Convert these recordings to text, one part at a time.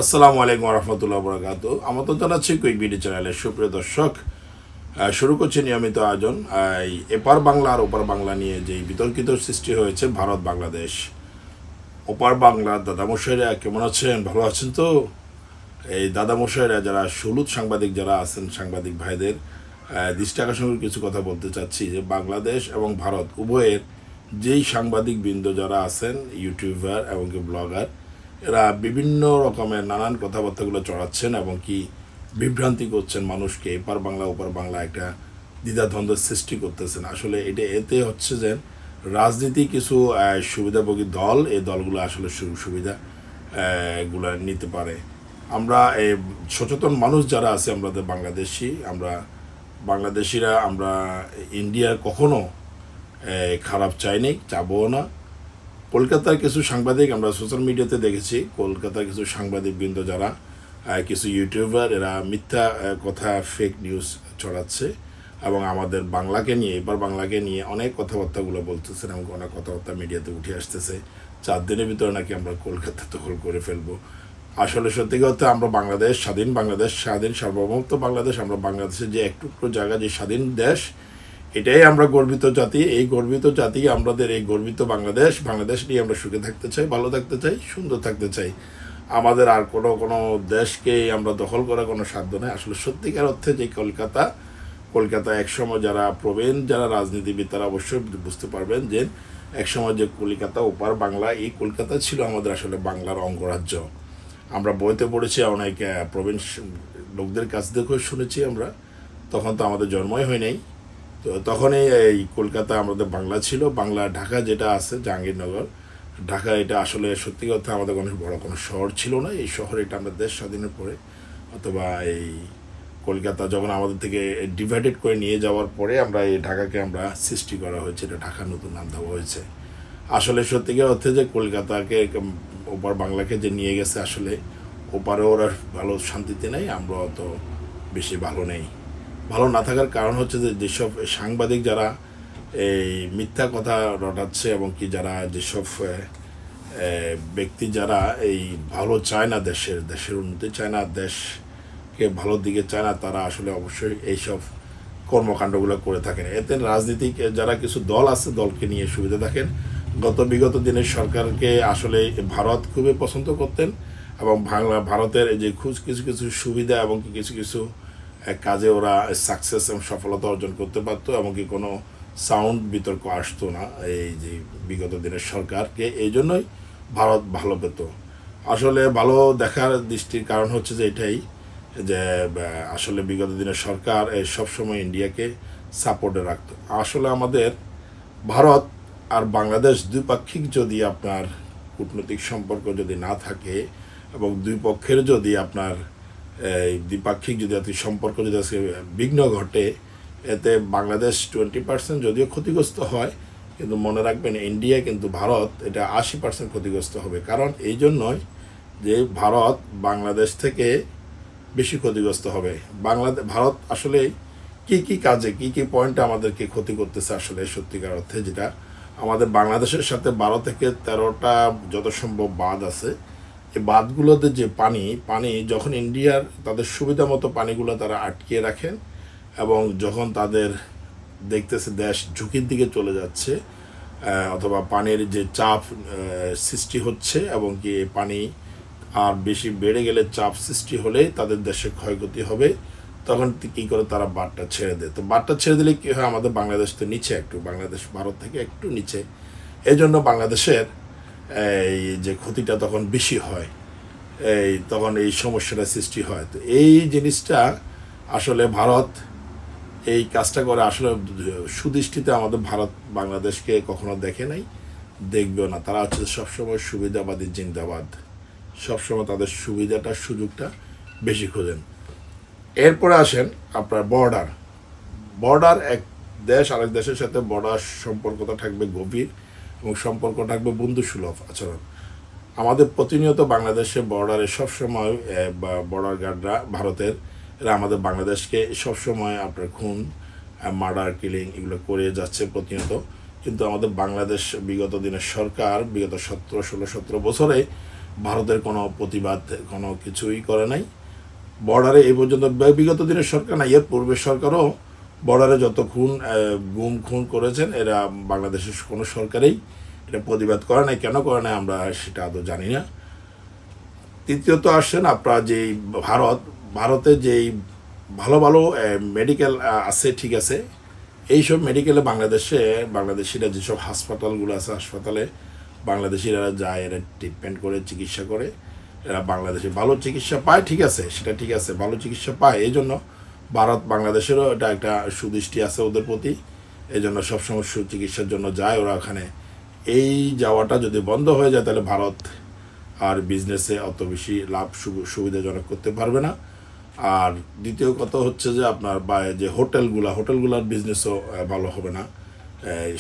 আসসালামু আলাইকুম রহমতুল্লাহ বরকাত। আমন্ত্রণ জানাচ্ছি কুইক বিডি চ্যানেলের সুপ্রিয় দর্শক। শুরু করছি নিয়মিত আয়োজন এপার বাংলা আর ওপার বাংলা নিয়ে যে বিতর্কিত সৃষ্টি হয়েছে ভারত বাংলাদেশ। ওপার বাংলার দাদামশাইরা কেমন আছেন? ভালো আছেন তো? এই দাদামশাইরা যারা সুলুত সাংবাদিক যারা আছেন, সাংবাদিক ভাইদের দৃষ্টি আকর্ষণের কিছু কথা বলতে চাচ্ছি যে বাংলাদেশ এবং ভারত উভয়ের যেই সাংবাদিক বৃন্দ যারা আছেন, ইউটিউবার এবং কি ব্লগার, এরা বিভিন্ন রকমের নানান কথাবার্তাগুলো চড়াচ্ছেন এবং কি বিভ্রান্তি করছেন মানুষকে। এপার বাংলা ওপার বাংলা একটা দ্বিধাদ্বন্দ্বের সৃষ্টি করতেছেন। আসলে এতে হচ্ছে যে রাজনীতি কিছু সুবিধাভোগী দল, এই দলগুলো আসলে সুবিধা এগুলো নিতে পারে। আমরা সচেতন মানুষ যারা আছে, আমাদের বাংলাদেশিরা আমরা ইন্ডিয়ার কখনো খারাপ চাইনি, চাবও না। কলকাতার কিছু সাংবাদিক আমরা সোশ্যাল মিডিয়াতে দেখেছি, কলকাতার কিছু সাংবাদিকবৃন্দ যারা কিছু ইউটিউবার, এরা মিথ্যা কথা, ফেক নিউজ ছড়াচ্ছে এবং আমাদের বাংলাকে নিয়ে, এবার বাংলাকে নিয়ে অনেক কথাবার্তাগুলো বলতেছেন এবং অনেক কথাবার্তা মিডিয়াতে উঠে আসতেছে। 4 দিনের ভিতরে নাকি আমরা কলকাতা দখল করে ফেলবো। আসলে সত্যি কথা, আমরা বাংলাদেশ স্বাধীন সার্বভৌমত্ব বাংলাদেশ, আমরা বাংলাদেশের যে একটুকরো জায়গা, যে স্বাধীন দেশ, এটাই আমরা গর্বিত জাতি। এই গর্বিত জাতি, আমাদের এই গর্বিত বাংলাদেশ নিয়ে আমরা সুখে থাকতে চাই, ভালো থাকতে চাই, সুন্দর থাকতে চাই। আমাদের আর কোনো দেশকে আমরা দখল করার কোনো সাধ্য নেই। আসলে সত্যিকার অর্থে যে কলকাতা একসময় যারা রাজনীতিবিদ, তারা অবশ্যই বুঝতে পারবেন যে একসময় যে কলকাতা, ওপার বাংলা, এই কলকাতা ছিল আমাদের আসলে বাংলার অঙ্গরাজ্য। আমরা বইতে পড়েছি, অনেক প্রবীণ লোকদের কাছ থেকেও শুনেছি আমরা, তখন তো আমাদের জন্মই হয় নাই। তো তখনই এই কলকাতা আমাদের বাংলা ছিল। বাংলা ঢাকা যেটা আছে, জাহাঙ্গীরনগর, ঢাকা, এটা আসলে সত্যি কথা আমাদের কোনো বড় কোনো শহর ছিল না। এই শহরে এটা আমরা দেশ স্বাধীনের পরে, অথবা এই কলকাতা যখন আমাদের থেকে ডিভাইডেড করে নিয়ে যাওয়ার পরে আমরা এই ঢাকাকে আমরা সৃষ্টি করা হয়েছে, এটা ঢাকা নতুন নাম দেওয়া হয়েছে। আসলে সত্যিকার অর্থে যে কলকাতাকে, ওপার বাংলাকে যে নিয়ে গেছে, আসলে ওপারে ওরা ভালো শান্তিতে নেই, আমরা অত বেশি ভালো নেই। ভালো না থাকার কারণ হচ্ছে যে যেসব সাংবাদিক যারা এই মিথ্যা কথা রটাচ্ছে এবং কি যারা যেসব ব্যক্তি যারা এই ভালো চায় না, দেশের উন্নতি চায় না, দেশকে ভালোর দিকে চায় না, তারা আসলে অবশ্যই এইসব কর্মকাণ্ডগুলো করে থাকেন। এতে রাজনীতিক যারা কিছু দল আছে, দলকে নিয়ে সুবিধা থাকেন। বিগত দিনের সরকারকে আসলে ভারত খুবই পছন্দ করতেন এবং ভারতের যে কিছু সুবিধা এবং কিছু কাজে ওরা সাকসেস এবং সফলতা অর্জন করতে পারতো, এমনকি কোনো সাউন্ড বিতর্ক আসতো না এই যে বিগত দিনের সরকারকে। এই জন্যই ভারত ভালো পেত। আসলে ভালো দেখার দৃষ্টির কারণ হচ্ছে যে এটাই, যে আসলে বিগত দিনের সরকার সবসময় ইন্ডিয়াকে সাপোর্টে রাখতো। আসলে আমাদের ভারত আর বাংলাদেশ দ্বিপাক্ষিক যদি আপনার কূটনৈতিক সম্পর্ক যদি না থাকে এবং দুই পক্ষের যদি আপনার এই দ্বিপাক্ষিক যদি সম্পর্ক যদি বিঘ্ন ঘটে, এতে বাংলাদেশ 20% যদিও ক্ষতিগ্রস্ত হয়, কিন্তু মনে রাখবেন ইন্ডিয়া কিন্তু ভারত এটা 80% ক্ষতিগ্রস্ত হবে। কারণ এই জন্যই যে ভারত বাংলাদেশ থেকে বেশি ক্ষতিগ্রস্ত হবে। ভারত আসলে কি কাজে, কি পয়েন্টে আমাদেরকে ক্ষতি করতেছে, আসলে সত্যিকার অর্থে যেটা আমাদের বাংলাদেশের সাথে 12 থেকে 13টা যত সম্ভব বাঁধ আছে, এই বাঁধগুলোতে যে পানি যখন ইন্ডিয়ার তাদের সুবিধা মতো পানিগুলো তারা আটকিয়ে রাখেন, এবং যখন তাদের দেখতেছে দেশ ঝুঁকির দিকে চলে যাচ্ছে, অথবা পানির যে চাপ সৃষ্টি হচ্ছে, এবং কি পানি আর বেশি বেড়ে গেলে, চাপ সৃষ্টি হলেই তাদের দেশে ক্ষয়ক্ষতি হবে, তখন কী করে তারা বাঁধটা ছেড়ে দেয়। তো বাঁধটা ছেড়ে দিলে কী হয়, আমাদের বাংলাদেশ তো নিচে একটু, বাংলাদেশ ভারত থেকে একটু নিচে, এই জন্য বাংলাদেশের এই যে ক্ষতিটা তখন বেশি হয়, তখন এই সমস্যাটা সৃষ্টি হয়। তো এই জিনিসটা আসলে ভারত এই কাজটা করে, আসলে সুদৃষ্টিতে আমাদের ভারত বাংলাদেশকে কখনো দেখে নাই, দেখবেও না। তারা হচ্ছে সবসময় সুবিধাবাদী জিন্দাবাদ, সবসময় তাদের সুযোগটা বেশি খোঁজেন। এরপরে আসেন আপনার বর্ডার এক দেশ আরেক দেশের সাথে বর্ডার সম্পর্কটা থাকবে গভীর এবং সম্পর্ক থাকবে বন্ধুসুলভ আচরণ। আমাদের প্রতিনিয়ত বাংলাদেশে বর্ডারে সবসময় বর্ডার গার্ডরা ভারতের, এরা আমাদের বাংলাদেশকে সবসময় আপনার খুন, মার্ডার, কিলিং এগুলো করে যাচ্ছে প্রতিনিয়ত। কিন্তু আমাদের বাংলাদেশ বিগত দিনের সরকার বিগত 17 বছরে ভারতের কোনো প্রতিবাদ কোনো কিছুই করে নাই। বর্ডারে এই পর্যন্ত বিগত দিনের সরকার না, এর পূর্বের সরকারও বর্ডারে যত গুম খুন করেছেন, এরা বাংলাদেশের কোনো সরকারেই এটা প্রতিবাদ করে নাই। কেন করে নাই আমরা সেটা আদৌ জানি না। তৃতীয়ত আসছেন আপনার যেই ভারতে যেই ভালো ভালো মেডিকেল আছে, ঠিক আছে, এইসব মেডিকেলে বাংলাদেশিরা যেসব হাসপাতালগুলো আছে, হাসপাতালে বাংলাদেশিরা যায়, এরা ট্রিটমেন্ট করে, চিকিৎসা করে, এরা বাংলাদেশে ভালো চিকিৎসা পায়, ঠিক আছে, সেটা ঠিক আছে, ভালো চিকিৎসা পায়। এই জন্য বাংলাদেশেরও এটা একটা সুদৃষ্টি আছে ওদের প্রতি, এই জন্য সবসময় সুচিকিৎসার জন্য যায় ওরা ওখানে। এই যাওয়াটা যদি বন্ধ হয়ে যায় তাহলে ভারত আর বিজনেসে অত বেশি লাভ সুবিধাজনক করতে পারবে না। আর দ্বিতীয় কথা হচ্ছে যে আপনার যে হোটেলগুলার বিজনেসও ভালো হবে না,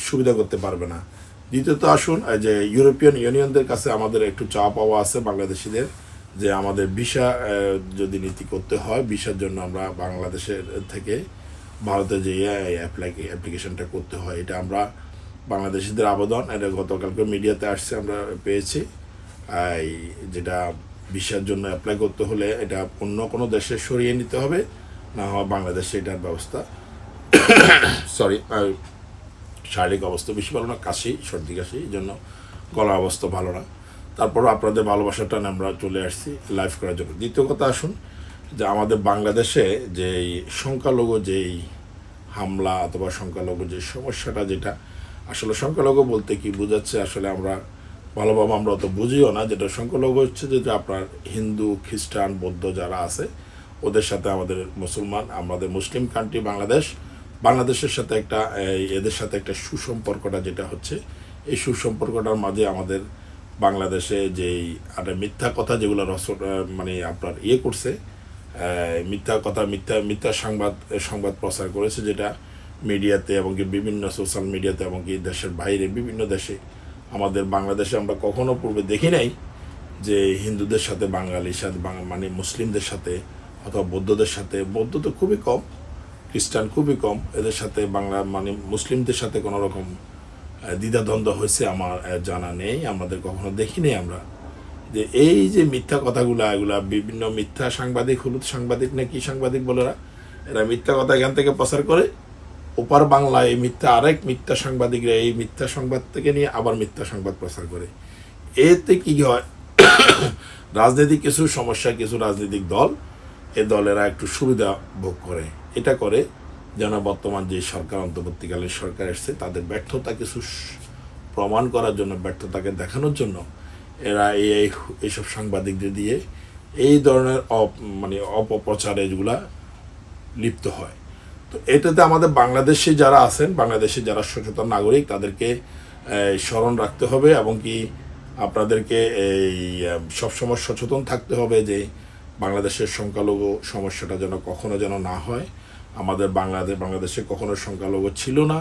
সুবিধা করতে পারবে না। দ্বিতীয়ত আসুন, যে ইউরোপিয়ান ইউনিয়নদের কাছে আমাদের একটু চাপ পাওয়া আছে বাংলাদেশিদের, যে আমাদের ভিসা যদি নীতি করতে হয়, ভিসার জন্য আমরা বাংলাদেশের থেকে ভারতে যে অ্যাপ্লিকেশনটা করতে হয়, এটা আমরা বাংলাদেশিদের আবেদন, এটা গতকালকে মিডিয়াতে আসছে, আমরা পেয়েছি। যেটা ভিসার জন্য অ্যাপ্লাই করতে হলে এটা অন্য কোনো দেশে সরিয়ে নিতে হবে, না হয় বাংলাদেশে এটার ব্যবস্থা সরি শারীরিক অবস্থা বেশি ভালো না, সর্দি কাশি, এই জন্য গলার অবস্থা ভালো না। তারপরও আপনাদের ভালোবাসাটা আমরা চলে আসছি লাইভ করার জন্য। দ্বিতীয় কথা আসুন, যে আমাদের বাংলাদেশে যেই সংখ্যালঘু যেই হামলা অথবা সংখ্যালঘু যে সমস্যাটা, যেটা আসলে সংখ্যালঘু বলতে কি বোঝাচ্ছে আসলে আমরা ভালোভাবে আমরা অত বুঝিও না। যেটা সংখ্যালঘু হচ্ছে যেটা আপনার হিন্দু, খ্রিস্টান, বৌদ্ধ যারা আছে ওদের সাথে আমাদের আমাদের মুসলিম কান্ট্রি বাংলাদেশের সাথে এদের সাথে একটা সুসম্পর্কটা যেটা হচ্ছে, এই সুসম্পর্কটার মাঝে আমাদের বাংলাদেশে যেই মিথ্যা কথা যেগুলো মানে আপনার করছে, মিথ্যা সংবাদ প্রচার করেছে, যেটা মিডিয়াতে এবং কি বিভিন্ন সোশ্যাল মিডিয়াতে এবং কি দেশের বাইরে বিভিন্ন দেশে, আমাদের বাংলাদেশে আমরা কখনো পূর্বে দেখি নাই যে হিন্দুদের সাথে বাঙালির সাথে মানে মুসলিমদের সাথে অথবা বৌদ্ধদের সাথে, বৌদ্ধ তো খুবই কম, খ্রিস্টান খুবই কম, এদের সাথে মানে মুসলিমদের সাথে কোনো রকম দ্বিধাদ্বন্দ্ব হয়েছে আমার জানা নেই, আমাদের কখনো দেখি নেই আমরা। যে এই যে মিথ্যা এগুলা বিভিন্ন মিথ্যা হলুদ সাংবাদিক না কি সাংবাদিক বলে এরা মিথ্যা কথা এখান থেকে প্রচার করে, ওপার বাংলায় এই আরেক মিথ্যা সাংবাদিকরা এই মিথ্যা সংবাদ থেকে নিয়ে আবার মিথ্যা সংবাদ প্রচার করে। এতে কি হয়, রাজনৈতিক কিছু সমস্যা, কিছু রাজনৈতিক দল, এ দলেরা একটু সুবিধা ভোগ করে, এটা করে যেন বর্তমান যে সরকার, অন্তর্বর্তীকালীন সরকার এসছে, তাদের ব্যর্থতা কিছু প্রমাণ করার জন্য, ব্যর্থতাকে দেখানোর জন্য এরা এইসব সাংবাদিকদের দিয়ে এই ধরনের অপপ্রচারে এগুলা লিপ্ত হয়। তো এটাতে আমাদের বাংলাদেশে যারা আছেন, বাংলাদেশে যারা সচেতন নাগরিক, তাদেরকে স্মরণ রাখতে হবে এবং কি আপনাদেরকে সবসময় সচেতন থাকতে হবে যে বাংলাদেশের সংখ্যালঘু সমস্যাটা কখনো না হয়। আমাদের বাংলাদেশে কখনো সংখ্যালঘু ছিল না,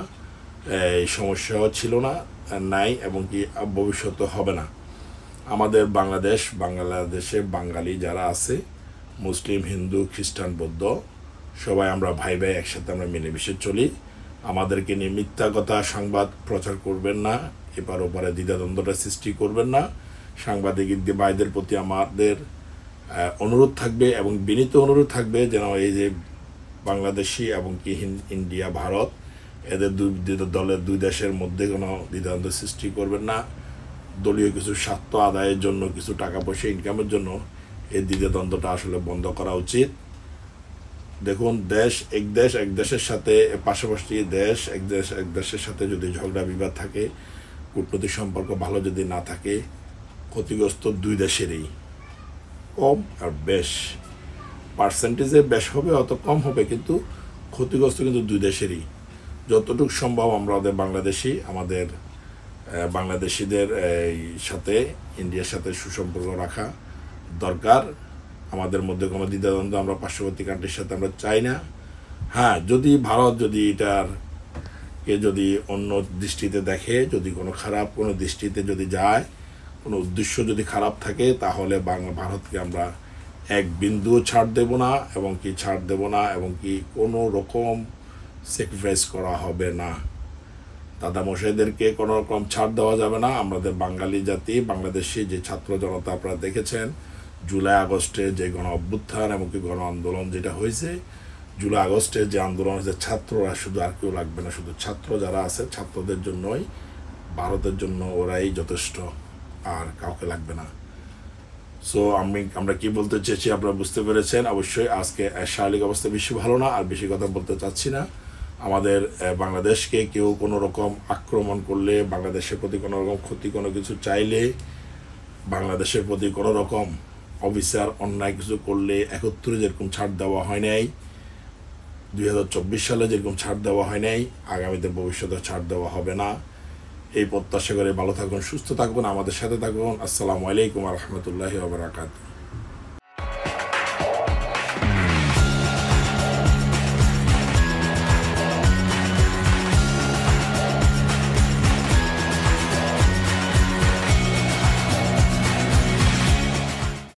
এই সমস্যাও ছিল না, নাই, এবং কি ভবিষ্যতে হবে না। আমাদের বাংলাদেশে বাঙালি যারা আছে, মুসলিম, হিন্দু, খ্রিস্টান, বৌদ্ধ, সবাই আমরা ভাই একসাথে আমরা মিলেমিশে চলি। আমাদেরকে নিয়ে মিথ্যা কথা সংবাদ প্রচার করবেন না, এপার ওপারে দ্বিধাদ্বন্দ্বটা সৃষ্টি করবেন না। সাংবাদিক ভাইদের প্রতি আমাদের অনুরোধ থাকবে এবং বিনীত অনুরোধ থাকবে যেন এই যে বাংলাদেশি এবং কি ইন্ডিয়া, ভারত, এদের দুই দেশের মধ্যে কোনো দ্বিধাদ্বন্দ্ব সৃষ্টি করবেন না। দলীয় কিছু স্বার্থ আদায়ের জন্য, কিছু টাকা পয়সা ইনকামের জন্য এই দ্বিধাদ্বন্দ্বটা আসলে বন্ধ করা উচিত। দেখুন, এক দেশের সাথে পাশাপাশি এক দেশের সাথে যদি ঝগড়া বিবাদ থাকে, কূটনৈতিক সম্পর্ক ভালো যদি না থাকে, ক্ষতিগ্রস্ত দুই দেশেরই, কম আর বেশ পার্সেন্টেজে বেশ হবে অত কম হবে, কিন্তু ক্ষতিগ্রস্ত কিন্তু দুই দেশেরই। যতটুকু সম্ভব আমরা আমাদের বাংলাদেশিদের সাথে ইন্ডিয়ার সাথে সুসম্পর্ক রাখা দরকার। আমাদের মধ্যে কোনো দ্বিধাদ্বন্দ্ব আমরা পার্শ্ববর্তী কান্ট্রির সাথে আমরা চাই না। হ্যাঁ, যদি ভারত যদি অন্য দৃষ্টিতে দেখে, যদি কোনো খারাপ কোনো দৃষ্টিতে যদি যায়, কোনো উদ্দেশ্য যদি খারাপ থাকে, তাহলে ভারতকে আমরা এক বিন্দুও ছাড় দেব না এবং কি কোনো রকম স্যাক্রিফাইস করা হবে না। দাদামশাইদেরকে কোনো রকম ছাড় দেওয়া যাবে না। আমাদের বাঙালি জাতি, বাংলাদেশি যে ছাত্র জনতা আপনারা দেখেছেন, জুলাই আগস্টে যে গণ অভ্যুত্থান এমনকি গণ আন্দোলন যেটা হয়েছে, জুলাই আগস্টে যে আন্দোলন হয়েছে, ছাত্ররা শুধু, আর কেউ লাগবে না, শুধু ছাত্র যারা আছে ছাত্রদের জন্যই, ভারতের জন্য ওরাই যথেষ্ট, আর কাউকে লাগবে না। সো আমরা কি বলতে চেয়েছি আপনারা বুঝতে পেরেছেন। অবশ্যই আজকে শারীরিক অবস্থা বেশি ভালো না, আর বেশি কথা বলতে চাচ্ছি না। আমাদের বাংলাদেশকে কেউ কোনো রকম আক্রমণ করলে, বাংলাদেশের প্রতি কোনো রকম ক্ষতি কোনো কিছু চাইলে, বাংলাদেশের প্রতি কোনো রকম অবিচার অন্যায় কিছু করলে 71 যেরকম ছাড় দেওয়া হয় নাই, 2024 সালে যেরকম ছাড় দেওয়া হয় নাই, আগামীতে ভবিষ্যতে ছাড় দেওয়া হবে না। এই প্রত্যাশা করে ভালো থাকুন, সুস্থ থাকুন, আমাদের সাথে থাকুন। আসসালামু আলাইকুম ওয়া রাহমাতুল্লাহি ওয়া বারাকাতুহু।